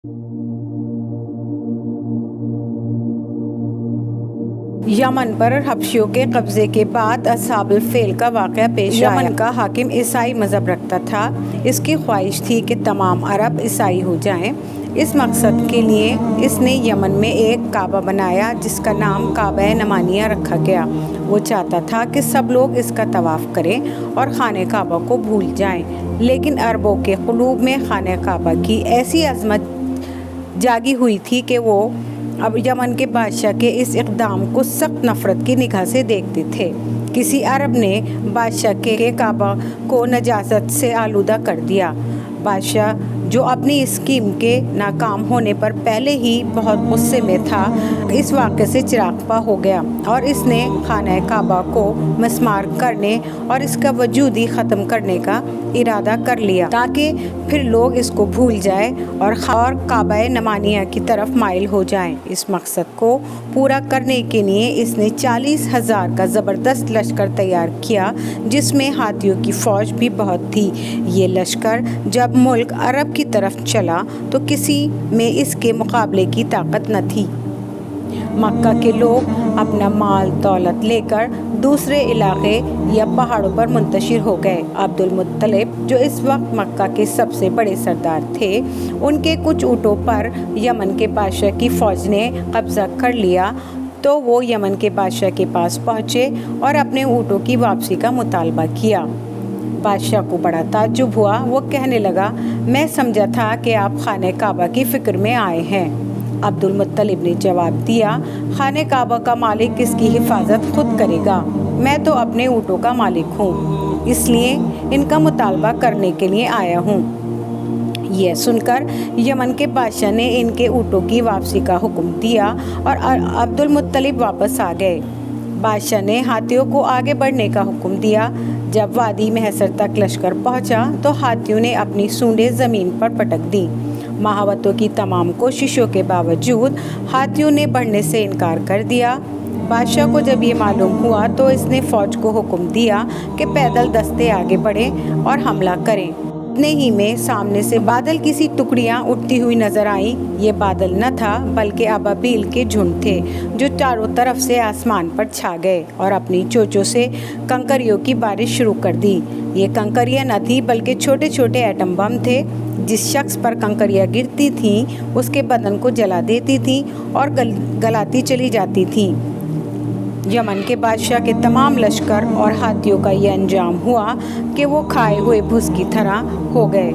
یمن پر حبشیوں کے قبضے کے بعد اصحاب الفیل کا واقعہ پیش آیا۔ یمن کا حاکم عیسائی مذہب رکھتا تھا۔ اس کی خواہش تھی کہ تمام عرب عیسائی ہو جائیں۔ اس مقصد کے لیے اس نے یمن میں ایک کعبہ بنایا جس کا نام کعبہ نمانیہ رکھا گیا۔ وہ چاہتا تھا کہ سب لوگ اس کا طواف کریں اور خانہ کعبہ کو بھول جائیں، لیکن عربوں کے قلوب میں خانہ کعبہ کی ایسی عظمت جاگی ہوئی تھی کہ وہ اب یمن کے بادشاہ کے اس اقدام کو سخت نفرت کی نگاہ سے دیکھتے تھے۔ کسی عرب نے بادشاہ کے کعبہ کو نجاست سے آلودہ کر دیا۔ بادشاہ جو اپنی اسکیم کے ناکام ہونے پر پہلے ہی بہت غصے میں تھا، اس واقعے سے چراغاں ہو گیا اور اس نے خانہ کعبہ کو مسمار کرنے اور اس کا وجود ہی ختم کرنے کا ارادہ کر لیا تاکہ پھر لوگ اس کو بھول جائیں اور کعبہ نمانیہ کی طرف مائل ہو جائیں۔ اس مقصد کو پورا کرنے کے لیے اس نے 40,000 کا زبردست لشکر تیار کیا، جس میں ہاتھیوں کی فوج بھی بہت تھی۔ یہ لشکر جب ملک عرب کی طرف چلا تو کسی میں اس کے مقابلے کی طاقت نہ تھی۔ مکہ کے لوگ اپنا مال دولت لے کر دوسرے علاقے یا پہاڑوں پر منتشر ہو گئے۔ عبد المطلب جو اس وقت مکہ کے سب سے بڑے سردار تھے، ان کے کچھ اونٹوں پر یمن کے بادشاہ کی فوج نے قبضہ کر لیا تو وہ یمن کے بادشاہ کے پاس پہنچے اور اپنے اونٹوں کی واپسی کا مطالبہ کیا۔ بادشاہ کو بڑا تعجب ہوا۔ وہ کہنے لگا، میں سمجھا تھا کہ آپ خانہ کعبہ کی فکر میں آئے ہیں۔ عبد المطلب نے جواب دیا، خانہ کعبہ کا مالک اس کی حفاظت خود کرے گا، میں تو اپنے اونٹوں کا مالک ہوں، اس لیے ان کا مطالبہ کرنے کے لیے آیا ہوں۔ یہ سن کر یمن کے بادشاہ نے ان کے اونٹوں کی واپسی کا حکم دیا اور عبد المطلب واپس آ گئے۔ بادشاہ نے ہاتھیوں کو آگے بڑھنے کا حکم دیا۔ جب وادی محصر تک لشکر پہنچا تو ہاتھیوں نے اپنی سونڈیں زمین پر پٹک دیں۔ مہاوتوں کی تمام کوششوں کے باوجود ہاتھیوں نے بڑھنے سے انکار کر دیا۔ بادشاہ کو جب یہ معلوم ہوا تو اس نے فوج کو حکم دیا کہ پیدل دستے آگے بڑھیں اور حملہ کریں۔ اتنے ہی میں سامنے سے بادل کی سی ٹکڑیاں اٹھتی ہوئی نظر آئیں۔ یہ بادل نہ تھا بلکہ ابابیل کے جھنڈ تھے جو چاروں طرف سے آسمان پر چھا گئے اور اپنی چونچوں سے کنکریوں کی بارش شروع کر دی۔ یہ کنکریاں نہ تھیں بلکہ چھوٹے چھوٹے ایٹم بم تھے۔ جس شخص پر کنکریاں گرتی تھیں اس کے بدن کو جلا دیتی تھیں اور گلاتی چلی جاتی تھیں۔ یمن کے بادشاہ کے تمام لشکر اور ہاتھیوں کا یہ انجام ہوا کہ وہ کھائے ہوئے بھس کی طرح ہو گئے۔